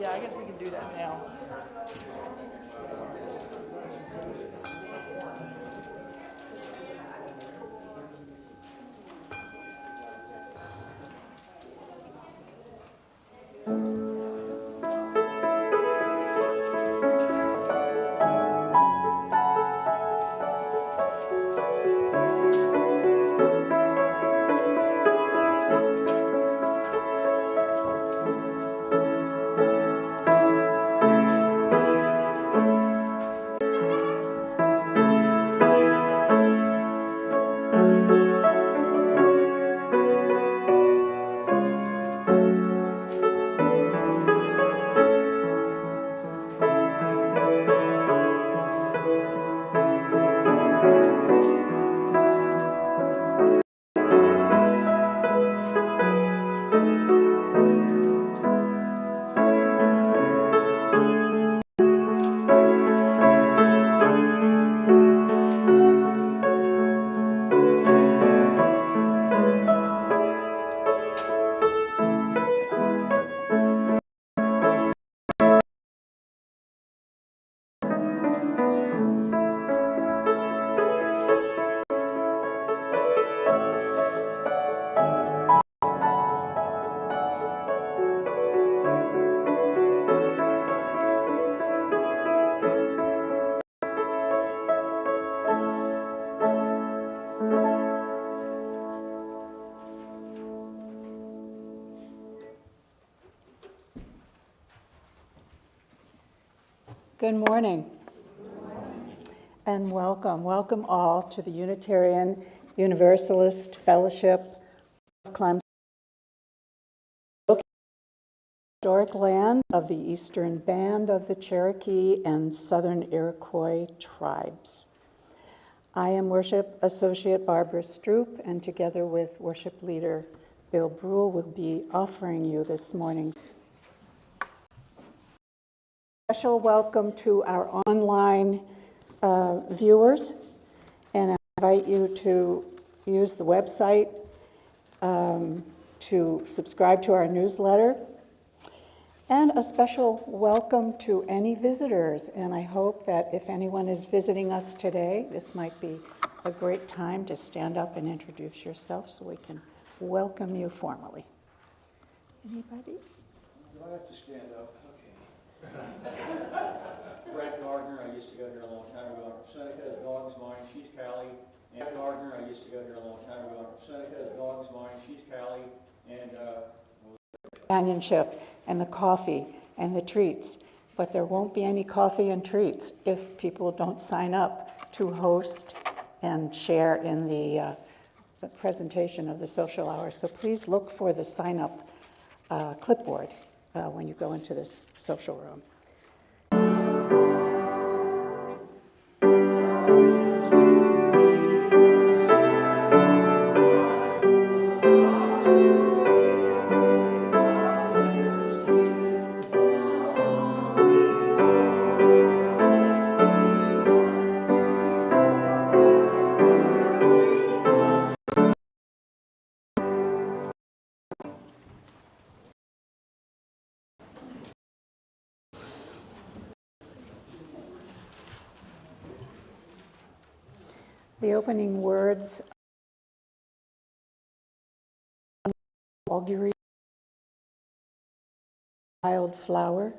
Yeah, I guess we can do that now. Good morning, and welcome. Welcome all to the Unitarian Universalist Fellowship of Clemson, historic land of the Eastern Band of the Cherokee and Southern Iroquois tribes. I am Worship Associate Barbara Stroop, and together with Worship Leader Bill Breuhl, will be offering you this morning special welcome to our online viewers, and I invite you to use the website to subscribe to our newsletter, and a special welcome to any visitors. And I hope that if anyone is visiting us today, this might be a great time to stand up and introduce yourself so we can welcome you formally. Anybody? Do I have to stand up? Brett Gardner, I used to go here a long time ago. I'm from Seneca. The dog's mine. She's Callie. And Gardner, I used to go here a long time ago. I'm from Seneca. The dog's mine. She's Callie. And companionship and the coffee and the treats, but there won't be any coffee and treats if people don't sign up to host and share in the presentation of the social hour. So please look for the sign up clipboard when you go into this social room. The opening words, augury, wildflower,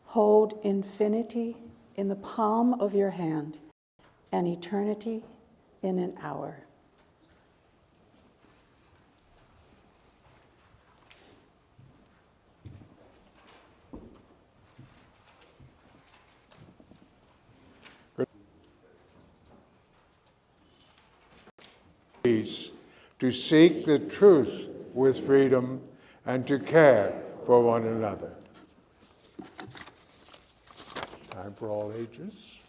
hold infinity in the palm of your hand, and eternity in an hour. To seek the truth with freedom and to care for one another. Time for all ages.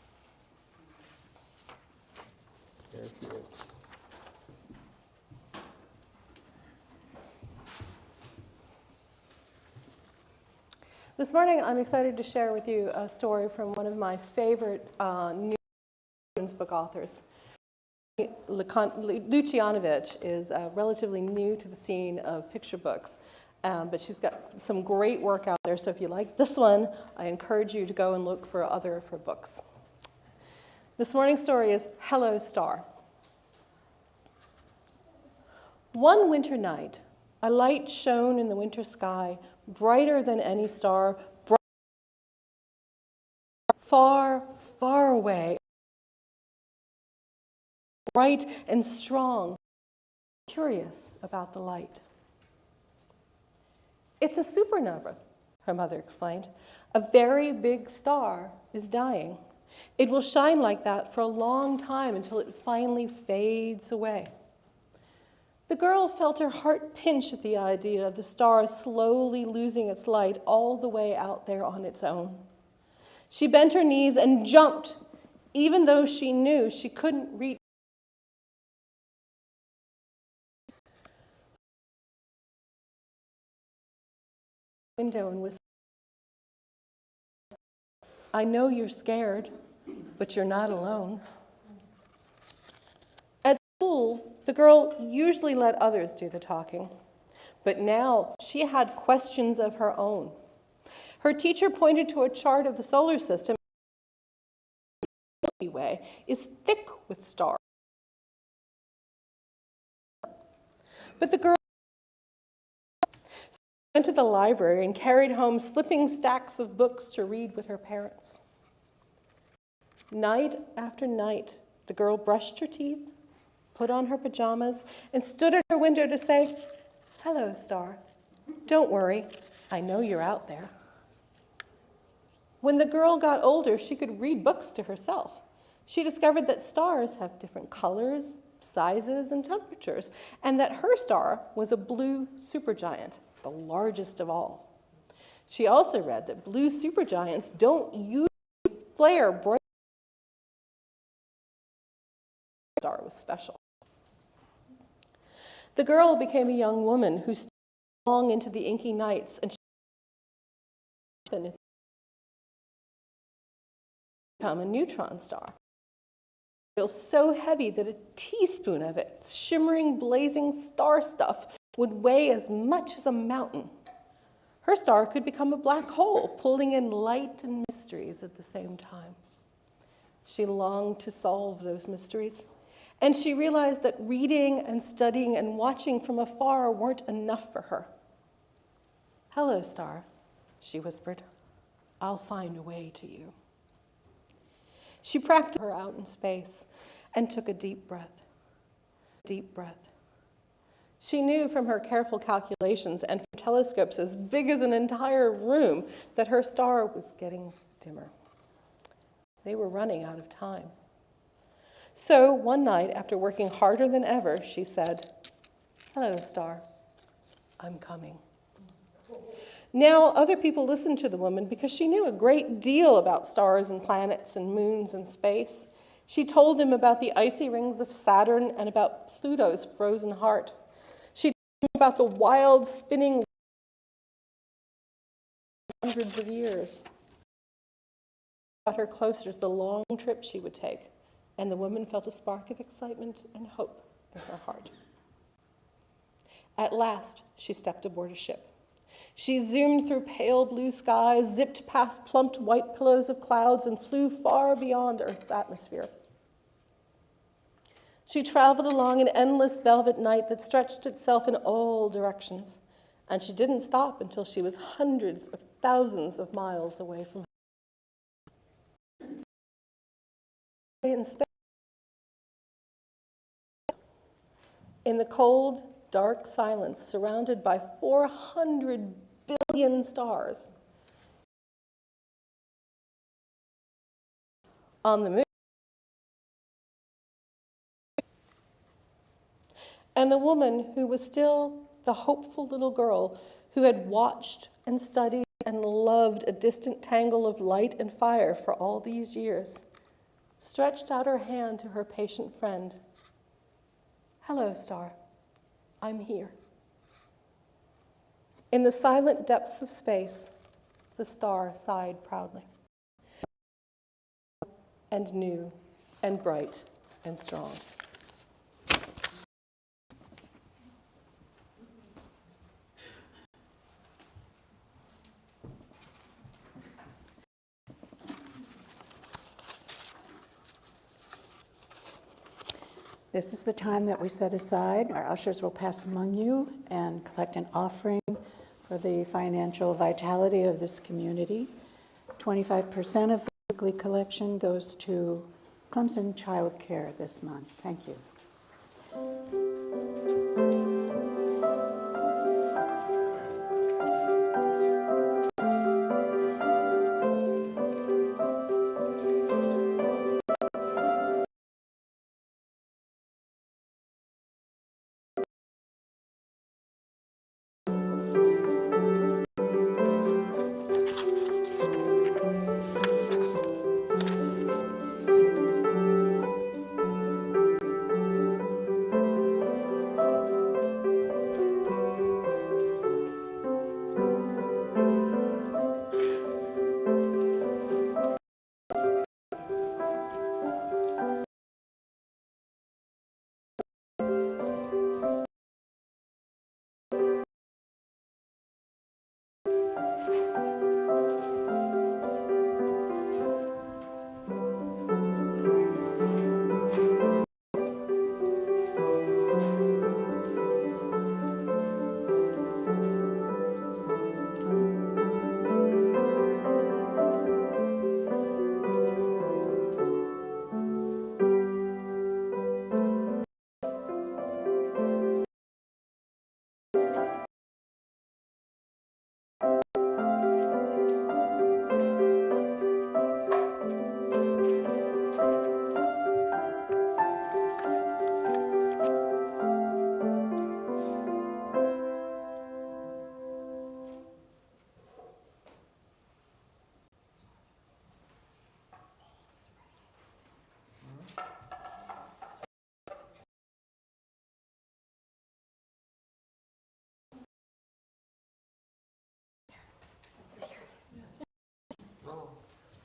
This morning, I'm excited to share with you a story from one of my favorite new children's book authors. Lucianovic is relatively new to the scene of picture books, but she's got some great work out there. So if you like this one, I encourage you to go and look for other of her books. This morning's story is Hello, Star. One winter night, a light shone in the winter sky, brighter than any star, far, far away, bright and strong, curious about the light. It's a supernova, her mother explained. A very big star is dying. It will shine like that for a long time until it finally fades away. The girl felt her heart pinch at the idea of the star slowly losing its light all the way out there on its own. She bent her knees and jumped, even though she knew she couldn't reach the window and whispered, "I know you're scared, but you're not alone." At school, the girl usually let others do the talking, but now she had questions of her own. Her teacher pointed to a chart of the solar system. The Milky Way is thick with stars. But the girl went to the library and carried home slipping stacks of books to read with her parents. Night after night, the girl brushed her teeth, put on her pajamas, and stood at her window to say, "Hello, star. Don't worry, I know you're out there." When the girl got older, she could read books to herself. She discovered that stars have different colors, sizes, and temperatures, and that her star was a blue supergiant, the largest of all. She also read that blue supergiants don't usually flare bright. The star was special. The girl became a young woman who stayed long into the inky nights, and she became a neutron star. It was so heavy that a teaspoon of it, shimmering, blazing star stuff, would weigh as much as a mountain. Her star could become a black hole, pulling in light and mysteries at the same time. She longed to solve those mysteries, and she realized that reading and studying and watching from afar weren't enough for her. "Hello, star," she whispered. "I'll find a way to you." She practiced her out in space and took a deep breath. Deep breath. She knew from her careful calculations and from telescopes as big as an entire room that her star was getting dimmer. They were running out of time. So one night, after working harder than ever, she said, "Hello, star. I'm coming." Now, other people listened to the woman because she knew a great deal about stars and planets and moons and space. She told them about the icy rings of Saturn and about Pluto's frozen heart. She told them about the wild spinning hundreds of years. Brought her closer to the long trip she would take, and the woman felt a spark of excitement and hope in her heart. At last, she stepped aboard a ship. She zoomed through pale blue skies, zipped past plumped white pillows of clouds, and flew far beyond Earth's atmosphere. She traveled along an endless velvet night that stretched itself in all directions, and she didn't stop until she was hundreds of thousands of miles away from home. In space, in the cold, dark silence, surrounded by 400 billion stars, on the moon. And the woman who was still the hopeful little girl who had watched and studied and loved a distant tangle of light and fire for all these years, stretched out her hand to her patient friend. "Hello, star. I'm here." In the silent depths of space, the star sighed proudly. And new and bright and strong. This is the time that we set aside. Our ushers will pass among you and collect an offering for the financial vitality of this community. 25% of the weekly collection goes to Clemson Child Care this month. Thank you.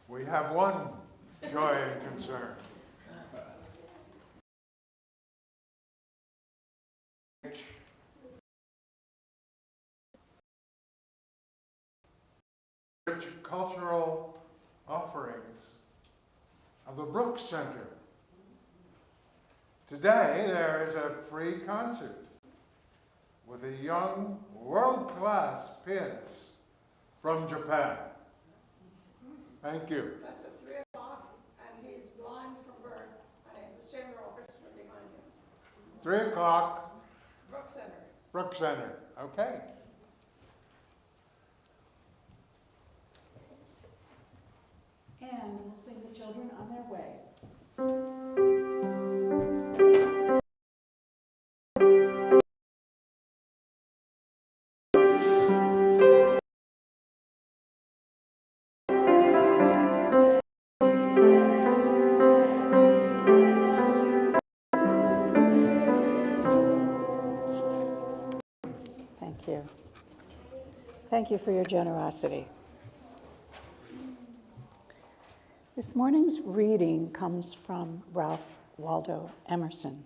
We have one joy and concern. Rich cultural offerings of the Brooks Center. Today there is a free concert with a young world-class pianist from Japan. Thank you. That's at 3 o'clock, and he's blind from birth. My name is Chamber Orchestra behind him. 3 o'clock. Brooks Center. Brooks Center. Okay. And we'll sing the children on their way. Thank you. Thank you for your generosity. This morning's reading comes from Ralph Waldo Emerson.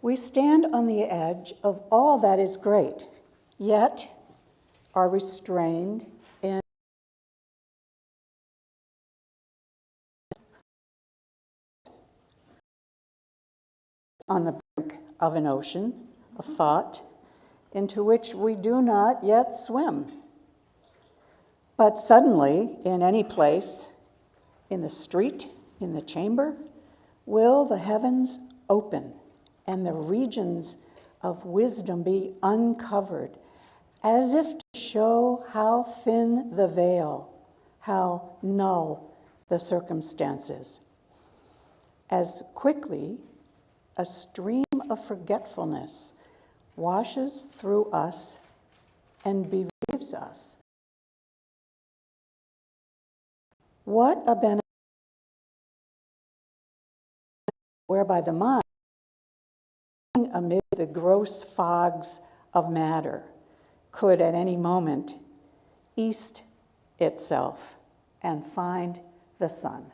We stand on the edge of all that is great, yet are restrained in on the brink of an ocean of thought into which we do not yet swim. But suddenly, in any place, in the street, in the chamber, will the heavens open and the regions of wisdom be uncovered, as if to show how thin the veil, how null the circumstances. As quickly, a stream of forgetfulness washes through us and bereaves us. What a benefit whereby the mind, amid the gross fogs of matter, could at any moment east itself and find the sun.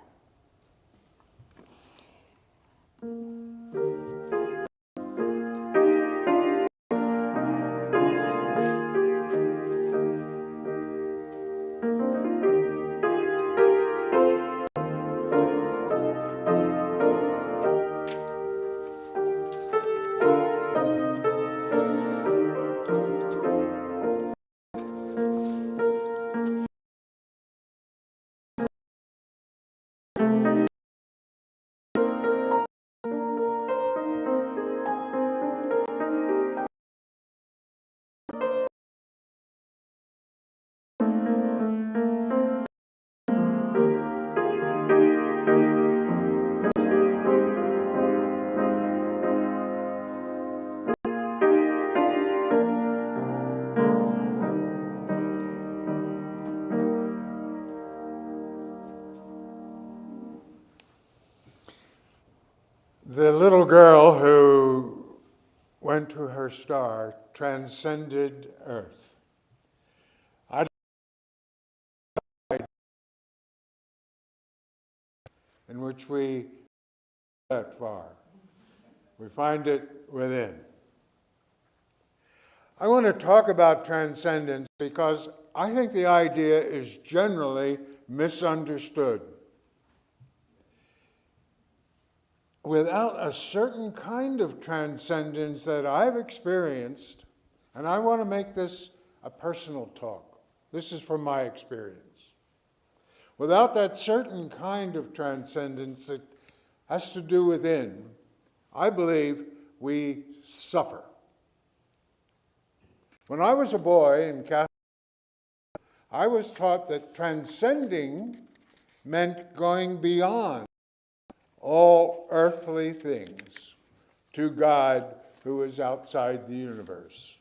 The little girl who went to her star transcended Earth. I in which we that far. We find it within. I want to talk about transcendence because I think the idea is generally misunderstood. Without a certain kind of transcendence that I've experienced, and I want to make this a personal talk. This is from my experience. Without that certain kind of transcendence that has to do within, I believe we suffer. When I was a boy in Catholic, I was taught that transcending meant going beyond all earthly things to God who is outside the universe.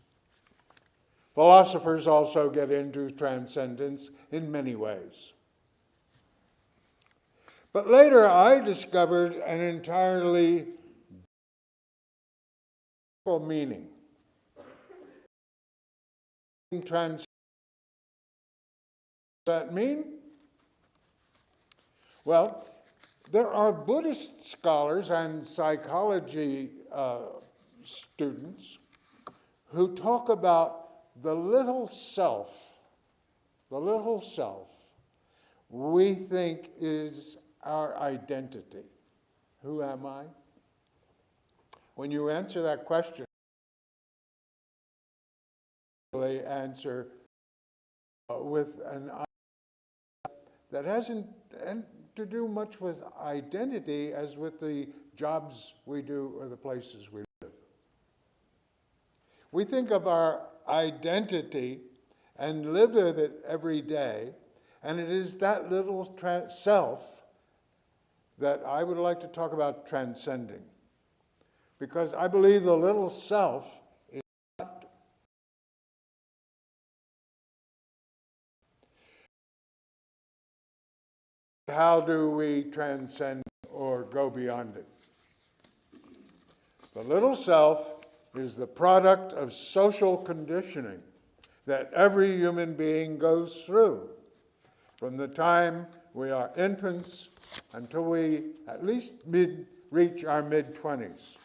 Philosophers also get into transcendence in many ways. But later I discovered an entirely different meaning. What does that mean? Well, there are Buddhist scholars and psychology students who talk about the little self we think is our identity. Who am I? When you answer that question, you answer with an idea that hasn't to do much with identity as with the jobs we do or the places we live. We think of our identity and live with it every day, and it is that little self that I would like to talk about transcending. Because I believe the little self is not. How do we transcend or go beyond it? The little self is the product of social conditioning that every human being goes through from the time we are infants until we at least reach our mid-20s.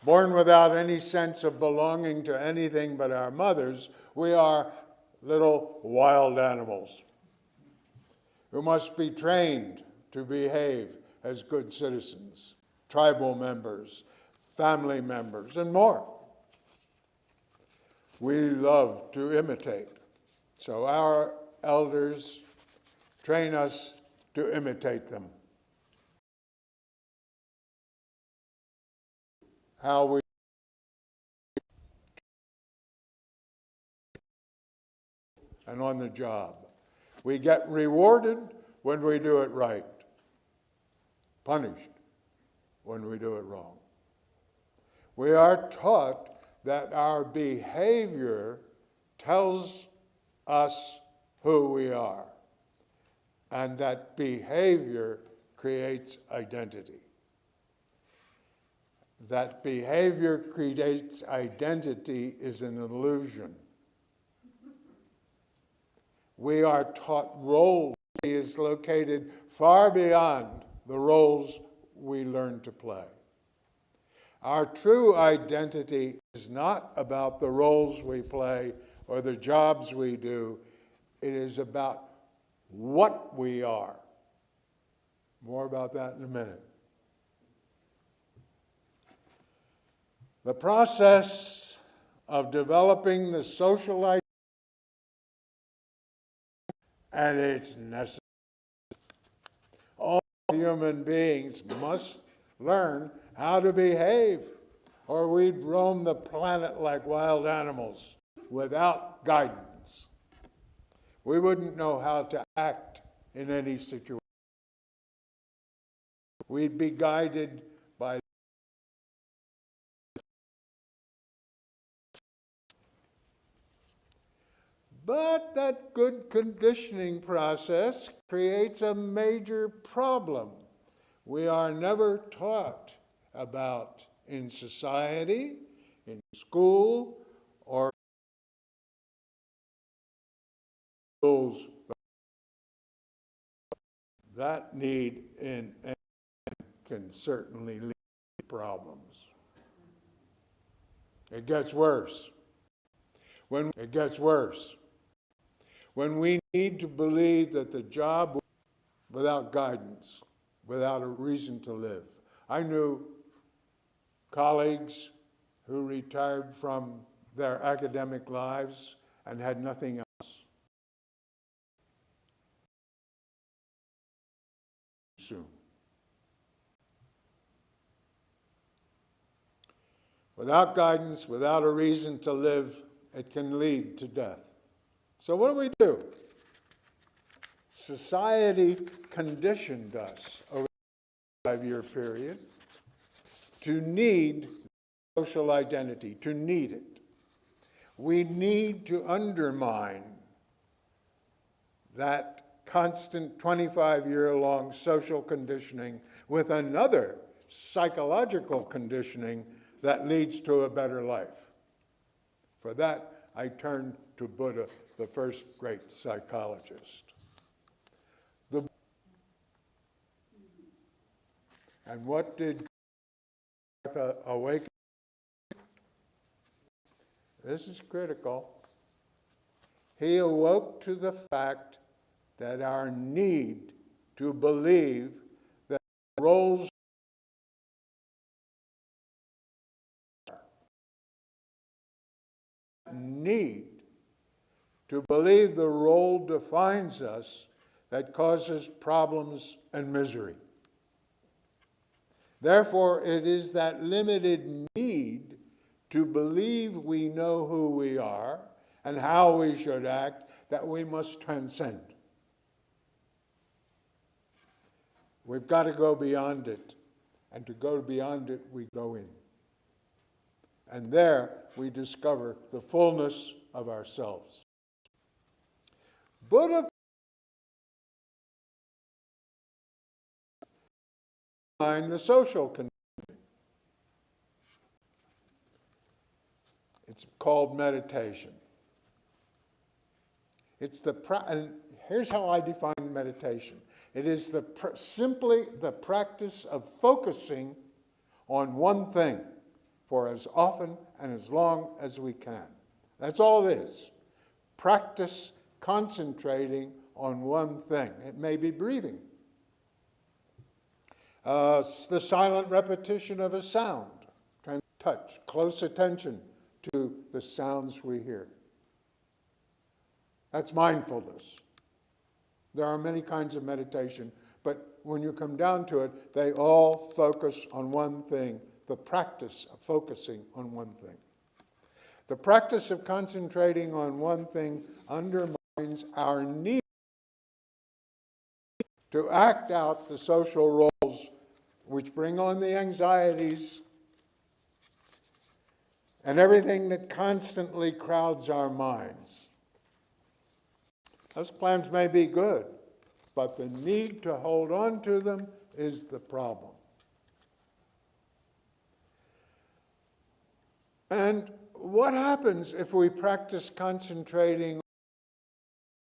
Born without any sense of belonging to anything but our mothers, we are little wild animals who must be trained to behave as good citizens, tribal members, family members, and more. We love to imitate, so our elders train us to imitate them. How we and on the job. We get rewarded when we do it right, punished when we do it wrong. We are taught that our behavior tells us who we are, and that behavior creates identity. That behavior creates identity is an illusion. We are taught roles is located far beyond the roles we learn to play. Our true identity is not about the roles we play or the jobs we do. It is about what we are. More about that in a minute. The process of developing the social identity, and it's necessary. All human beings must learn how to behave, or we'd roam the planet like wild animals without guidance. We wouldn't know how to act in any situation. We'd be guided by but that good conditioning process creates a major problem we are never taught about in society, in school, or schools. That need in can certainly lead to problems. It gets worse. When we need to believe that the job without guidance, without a reason to live. I knew colleagues who retired from their academic lives and had nothing else. Soon. Without guidance, without a reason to live, it can lead to death. So what do we do? Society conditioned us over a 5-year period to need social identity, to need it. We need to undermine that constant 25-year-long social conditioning with another psychological conditioning that leads to a better life. For that, I turn to Buddha, the first great psychologist. And what did awaken? This is critical. He awoke to the fact that our need to believe that roles need to believe the role defines us that causes problems and misery. Therefore, it is that limited need to believe we know who we are and how we should act that we must transcend. We've got to go beyond it, and to go beyond it, we go in. And there we discover the fullness of ourselves. Buddha defined the social conditioning. It's called meditation. It's and here's how I define meditation. It is simply the practice of focusing on one thing for as often and as long as we can. That's all it is. Practice concentrating on one thing. It may be breathing. The silent repetition of a sound, touch, close attention to the sounds we hear. That's mindfulness. There are many kinds of meditation, but when you come down to it, they all focus on one thing, the practice of focusing on one thing. The practice of concentrating on one thing undermines our need to act out the social roles which bring on the anxieties and everything that constantly crowds our minds. Those plans may be good, but the need to hold on to them is the problem. And what happens if we practice concentrating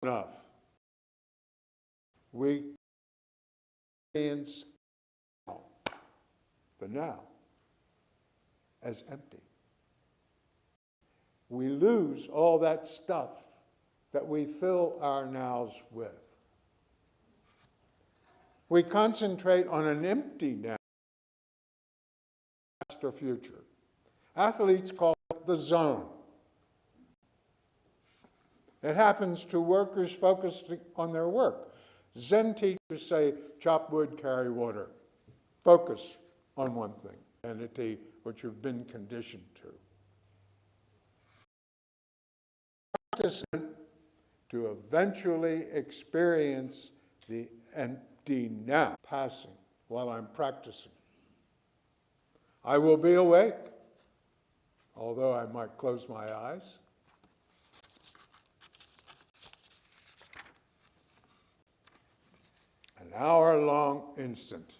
enough? We experience the now as empty. We lose all that stuff that we fill our nows with. We concentrate on an empty now, past or future. Athletes call it the zone. It happens to workers focused on their work. Zen teachers say, chop wood, carry water. Focus on one thing, identity which you've been conditioned to. Practice to eventually experience the empty now, passing while I'm practicing. I will be awake, although I might close my eyes. An hour-long instant.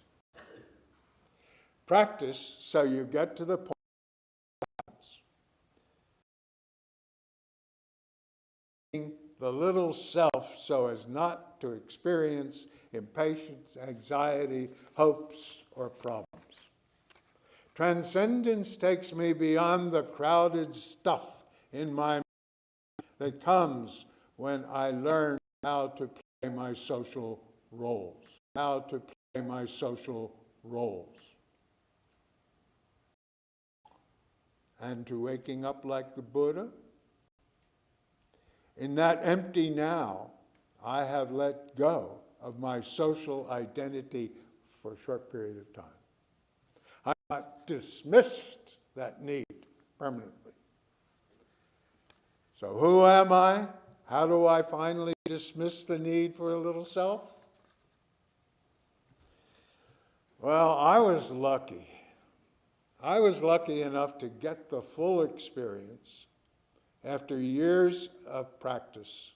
Practice so you get to the point the little self so as not to experience impatience, anxiety, hopes, or problems. Transcendence takes me beyond the crowded stuff in my mind that comes when I learn how to play my social roles. How to play my social roles. And to waking up like the Buddha. In that empty now, I have let go of my social identity for a short period of time. I have dismissed that need permanently. So who am I? How do I finally dismiss the need for a little self? Well, I was lucky. I was lucky enough to get the full experience after years of practice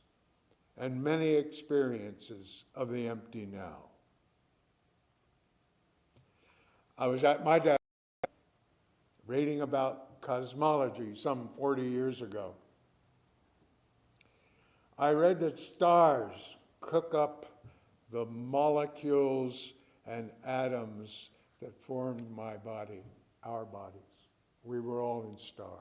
and many experiences of the empty now. I was at my desk reading about cosmology some 40 years ago. I read that stars cook up the molecules and atoms that formed my body, our bodies. We were all in stars.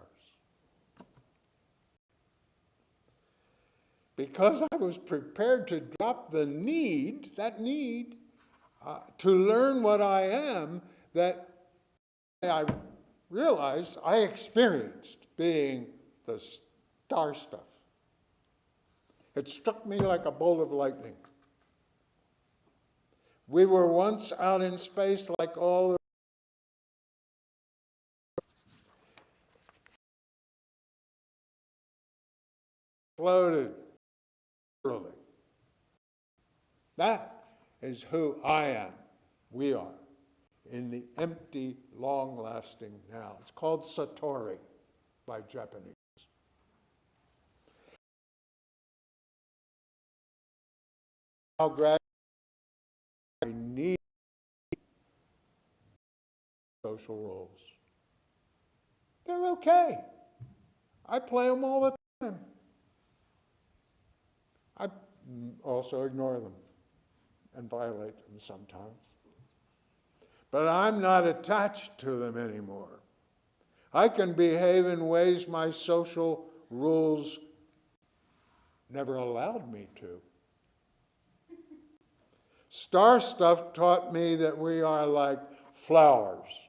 Because I was prepared to drop the need, to learn what I am, that I realized I experienced being the star stuff. It struck me like a bolt of lightning. We were once out in space like all the floated. That is who I am, we are, in the empty, long-lasting now. It's called Satori by Japanese. How gradually I need social roles. They're okay. I play them all the time. I also ignore them and violate them sometimes. But I'm not attached to them anymore. I can behave in ways my social rules never allowed me to. Star stuff taught me that we are like flowers.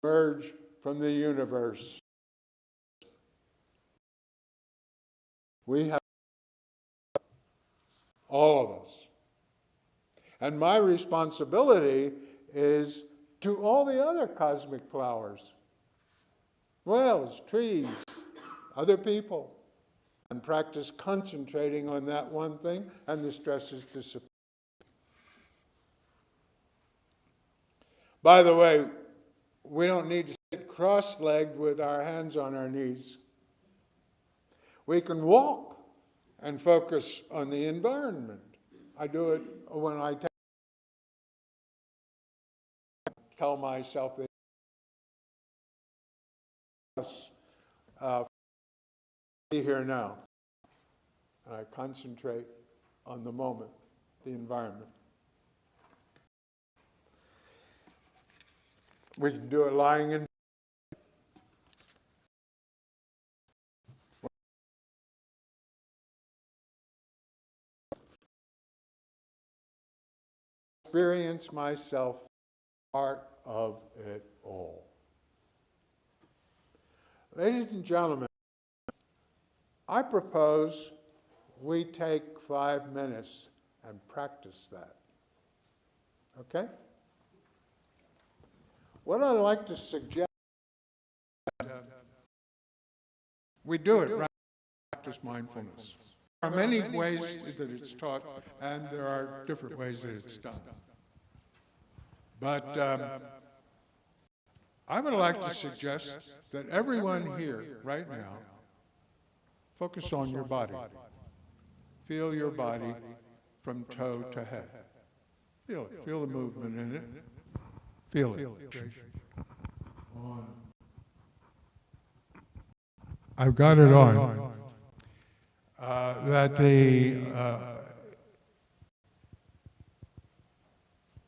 Emerge from the universe. We have all of us. And my responsibility is to all the other cosmic flowers, whales, trees, other people, and practice concentrating on that one thing, and the stresses disappear. By the way, we don't need to sit cross-legged with our hands on our knees. We can walk and focus on the environment. I do it when I tell myself that be here now. And I concentrate on the moment, the environment. We can do it lying in experience myself part of it all. Ladies and gentlemen, I propose we take 5 minutes and practice that. Okay? What I'd like to suggest, we do it right, practice mindfulness. There are many ways that it's taught, and there are different ways that it's done. But I would like to suggest that everyone here, right now, focus on your body. Feel your body from toe to head. Feel it. Feel the movement in it. Feel it. I've got it on. That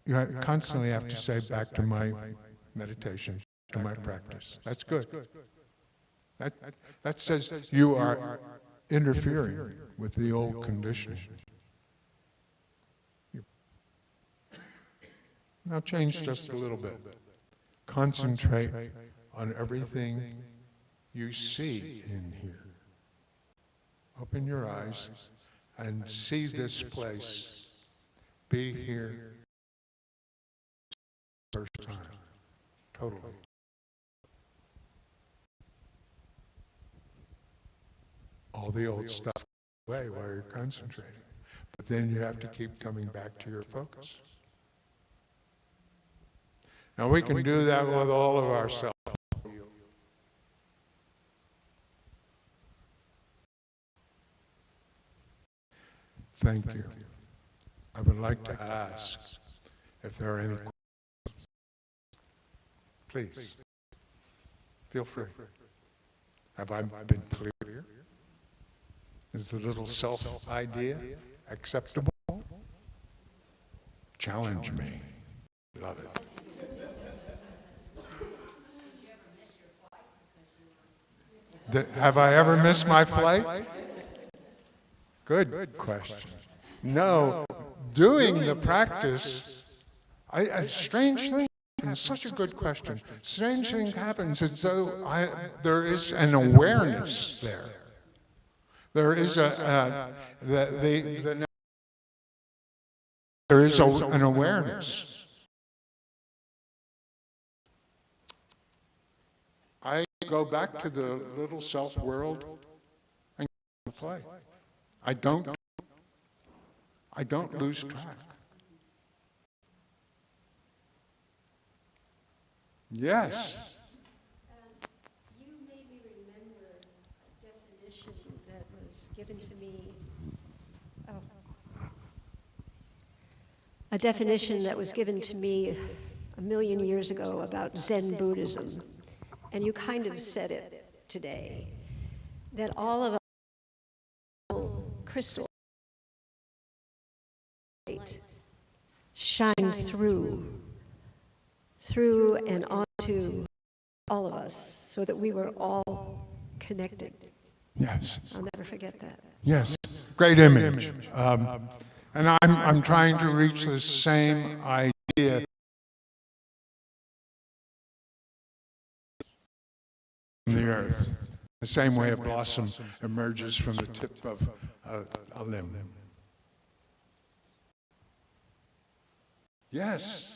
you constantly have to say back to my meditation, to my practice. That's good. That says you are interfering with the old conditioning. Now change just a little bit. Concentrate on everything you see in here. Open your eyes and see this place. Be here first time. Totally. All the old stuff away while you're concentrating. But then you have to keep coming back to your focus. Now we can do that with all of ourselves. Thank you. I would like to ask if there are any questions. Please, feel free. Have I been clear? Is the little self idea acceptable? Challenge me. Love it. Have I ever missed my flight? Good question. No, doing the practice, a strange thing, it's such a good question. Strange thing happens as though there is an awareness there. There is an awareness. I go back to the little self world and play. I don't lose track. Yes. You made me remember a definition that was given to me. A definition that was given to me 1,000,000 years ago about Zen Buddhism, and you kind of said it today, that all of us crystal light shine through and onto all of us, so that we were all connected. Yes. I'll never forget that. Yes. Great image. And I'm trying to reach the same idea. From the earth, the same way a blossom emerges from the tip of a limb. Yes.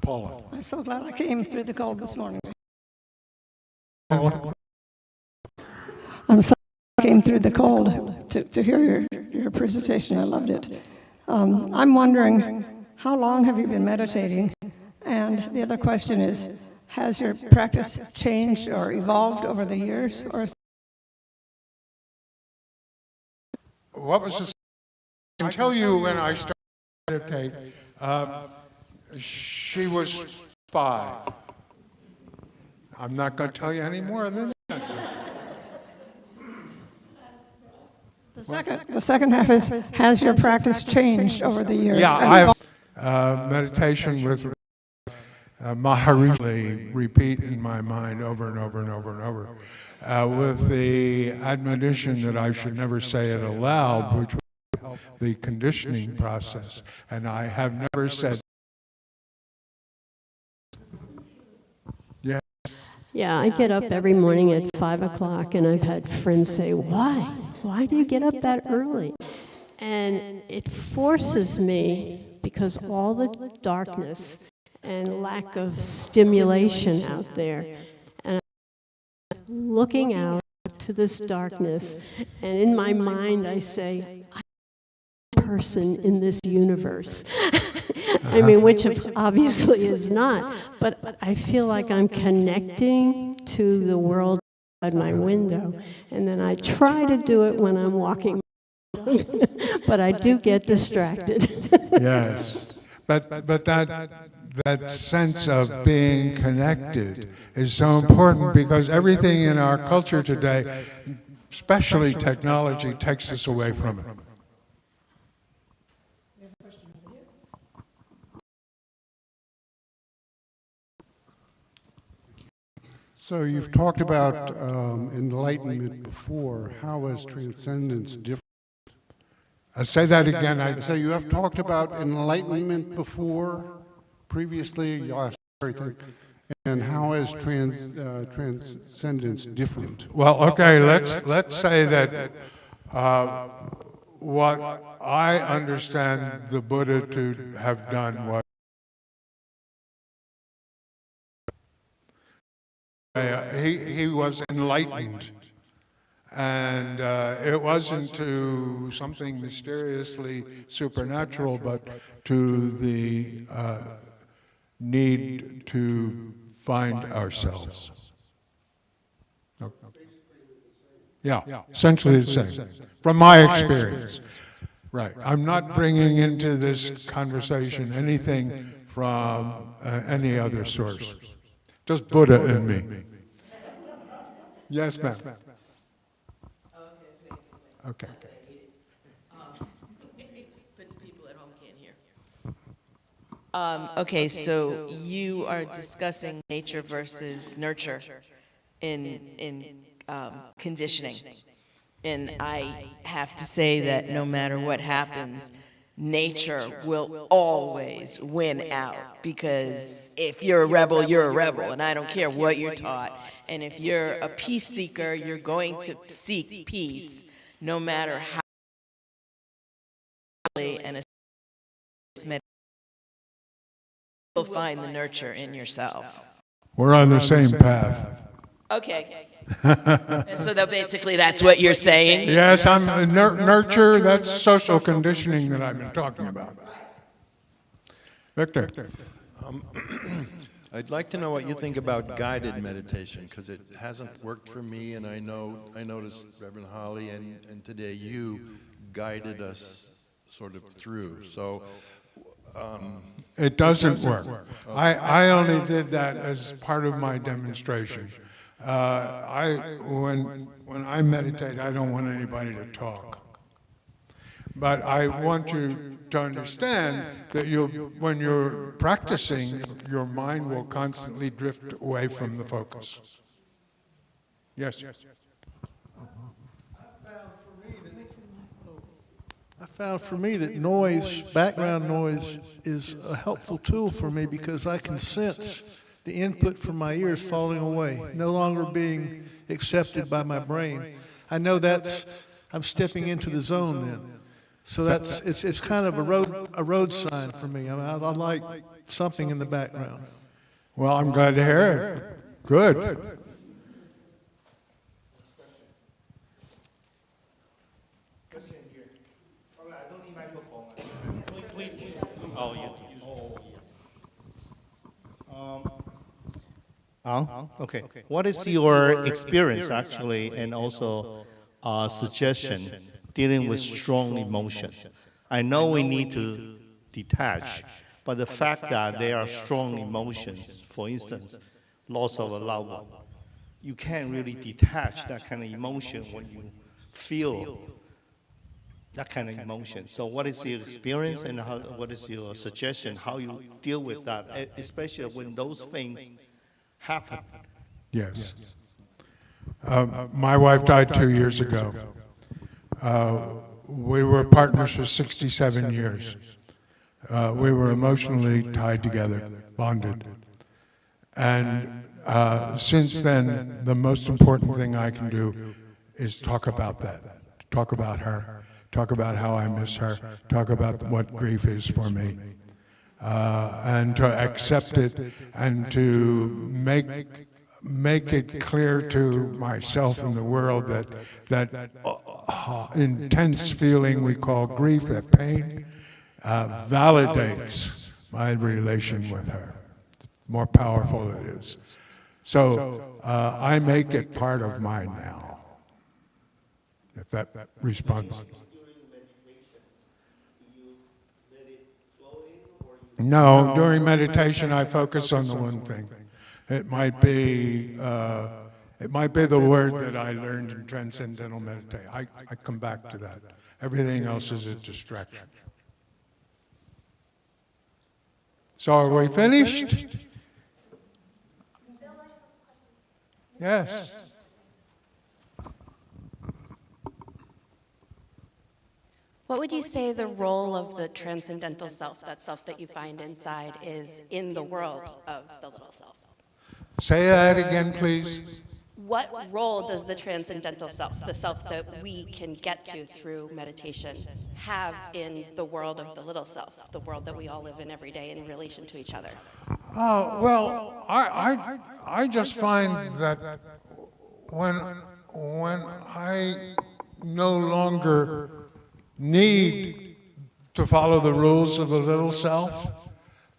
Paula. I'm so glad I came through the cold this morning. Paula. I'm so glad I came through the cold to hear your presentation. I loved it. I'm wondering, how long have you been meditating? And the other question is, has your practice changed or evolved over the years? Or What was this? I can tell you when I started to meditate, she was 5. I'm not going to tell you any more than that. the second half is, has your practice changed over the years? Yeah, I have meditation with Maharishi repeat in my mind over and over and over and over, with the admonition that I should never say it aloud, which would help the conditioning process. And I have never said. Yeah. Yeah, I get up every morning at 5 o'clock, and I've had friends say, why? Why do you get up that early? And it forces me, because all the darkness and lack of stimulation out there, and I'm looking out to this darkness, and in my mind I say, I'm a person in this universe. I mean, which obviously is not, but I feel like I'm connecting to the world outside my window, and then I try to do it when I'm walking, but I do get distracted. Yes, but that sense of being connected is so important, because everything in our culture today, especially technology, takes us away from it. So you've talked about enlightenment before. How is transcendence different? Say that again. So you have talked about enlightenment before, previously, last everything, and how is transcendence different? Well, okay, let's say that what I understand the Buddha to have done was he was enlightened, and it wasn't to something mysteriously supernatural, but to the need to find ourselves. Okay. Yeah, essentially the same, from my experience. Right, I'm not bringing into this conversation anything from any other source. Just Buddha and me. Yes, ma'am. Okay. But the people at home can't hear. Okay, so you are discussing nature versus nurture in conditioning. And I have to say that no matter what happens, nature will always win out, because if you're a rebel, and I don't care what you're taught. And if you're a peace seeker, you're going to seek peace, no matter how and you'll find the nurture in yourself. We're on the same path. Okay. So that basically that's what you're saying? Yes, I'm nurture, that's social conditioning that I've been talking about. Victor. I'd like to know what you think about guided meditation, because it hasn't worked for me, and I noticed Reverend Holly and today you guided us sort of through. So it doesn't work. I only did that as part of my demonstration. When I meditate, I don't want anybody to talk. But I want you to understand that when you're practicing, your mind will constantly drift away from the focus. Yes? I found for me that noise, background noise, is a helpful tool for me because I can sense the input from my ears falling away, no longer being accepted by my brain. I know I'm stepping into the zone then. So it's kind of a road sign for me. I like something in the background. Well, I'm glad to hear it. Good. Okay. What is your experience actually, and also suggestion dealing with strong emotions? I know we need to detach, but the fact that there are strong emotions, for instance, loss of a loved one, you can't really detach that kind of emotion when you feel that kind of emotion. So what is your experience, and what is your suggestion, how you deal with that, especially when those things happen? Yes. My wife died 2 years ago. We were partners for 67 years. We were emotionally tied together, bonded. And since then, the most important thing I can do is talk about that, talk about her, talk about how I miss her, talk about what grief is for me, and to accept it and to make it clear to myself and the world that intense feeling we call grief, that pain, validates my relation with her. The more powerful it is. So I make it part of mine now, if that responds. No, during meditation I focus on the one thing. It might be the word that I learned in Transcendental Meditation. I come back to that. Everything else is a distraction. So are we finished? Yes. What would you say the role of the transcendental self, that self that you find inside, is in the world of the little self? Say that again, please. What role does the transcendental self, the self that we can get to through meditation, have in the world of the little self, the world that we all live in every day in relation to each other? Well, I just find that when I no longer need to follow the rules of the little self,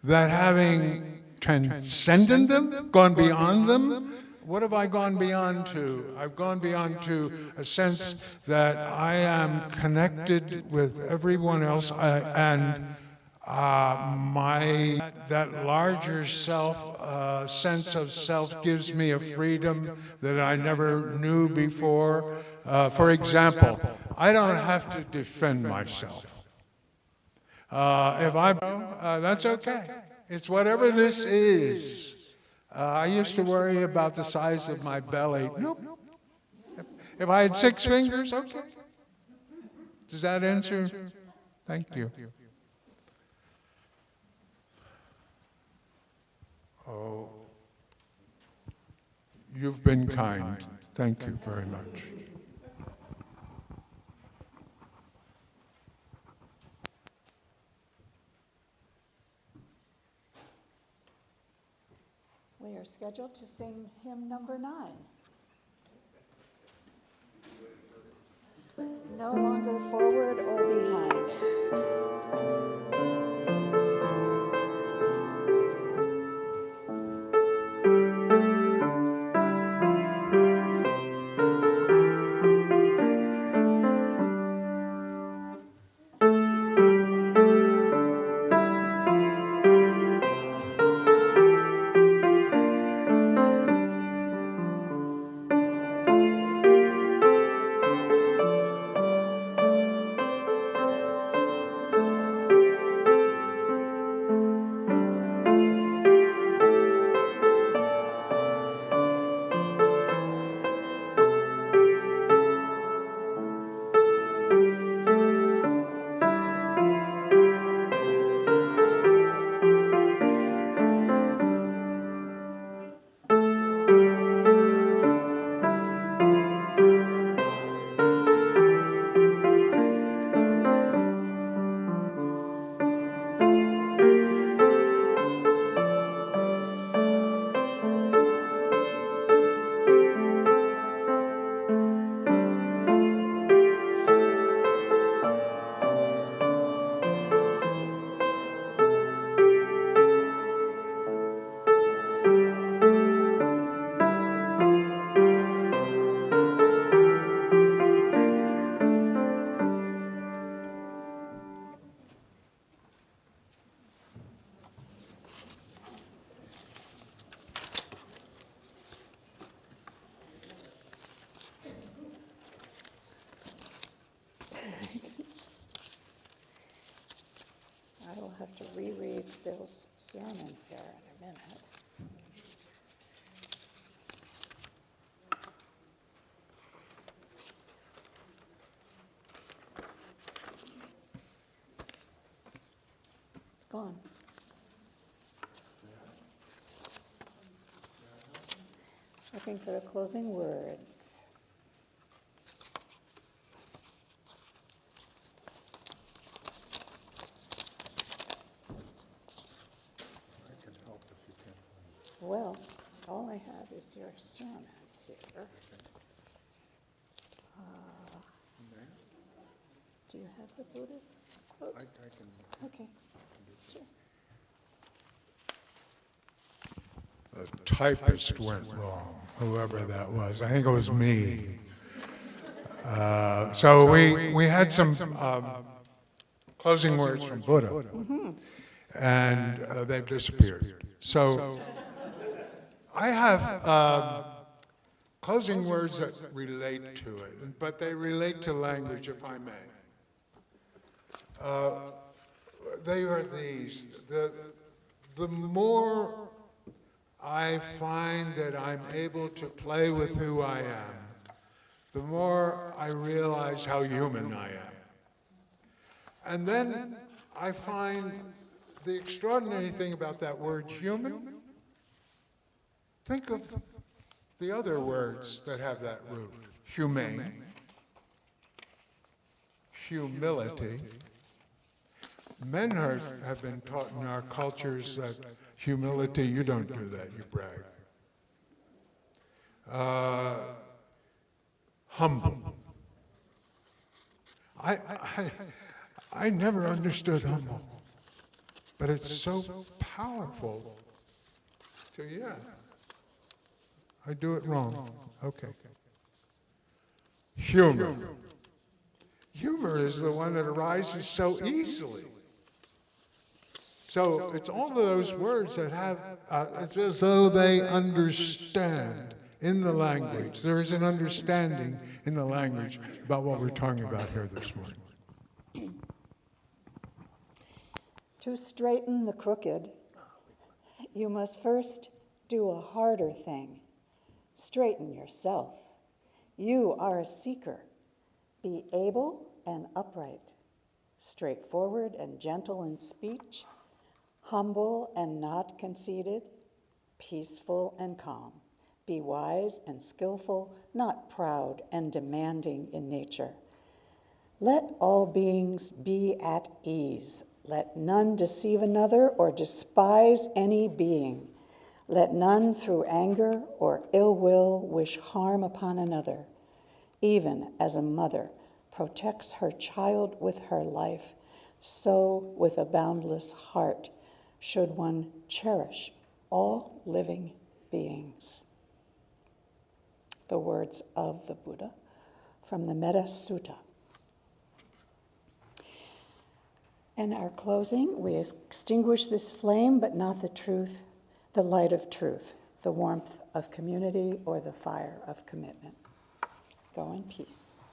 that having transcended them, gone beyond them, what have I gone beyond to? I've gone beyond to a sense that I am connected with everyone else, and that larger self, sense of self, gives me a freedom that I never knew before. For example, I don't have to defend myself. If that's okay. It's whatever this is. I used to worry about the size of my belly. Nope. If I had 6 fingers, okay. Does that answer? Thank you. Oh, you've been kind. Thank you very much. We are scheduled to sing hymn number 9. No longer forward or behind. I will have to reread Bill's sermon here in a minute. It's gone. Looking for the closing words. Well, all I have is your sermon here. Do you have the Buddha quote? I can. Okay, sure. The typist went wrong, whoever that was. I think it was me. So we had some closing words from Buddha, and they've disappeared. So I have closing words that relate to it, but they relate to language, if I may. They are these. The more I find that I'm able to play with who I am, the more I realize how human I am. And then I find the extraordinary thing about that word human. Think of the other words that have that root. Humane, humility. Men have been taught in our cultures that humility, you don't do that, you brag. Humble. I never understood humble, but it's so powerful. So yeah, I do it wrong. Okay. Humor. Humor is the one that arises so easily. So it's all of those words that have, it's as though they understand in the language. There is an understanding in the language about what we're talking about here this morning. To straighten the crooked, you must first do a harder thing. Straighten yourself. You are a seeker. Be able and upright, straightforward and gentle in speech, humble and not conceited, peaceful and calm. Be wise and skillful, not proud and demanding in nature. Let all beings be at ease. Let none deceive another or despise any being. Let none through anger or ill will wish harm upon another. Even as a mother protects her child with her life, so with a boundless heart should one cherish all living beings. The words of the Buddha from the Metta Sutta. In our closing, we extinguish this flame, but not the truth, the light of truth, the warmth of community, or the fire of commitment. Go in peace.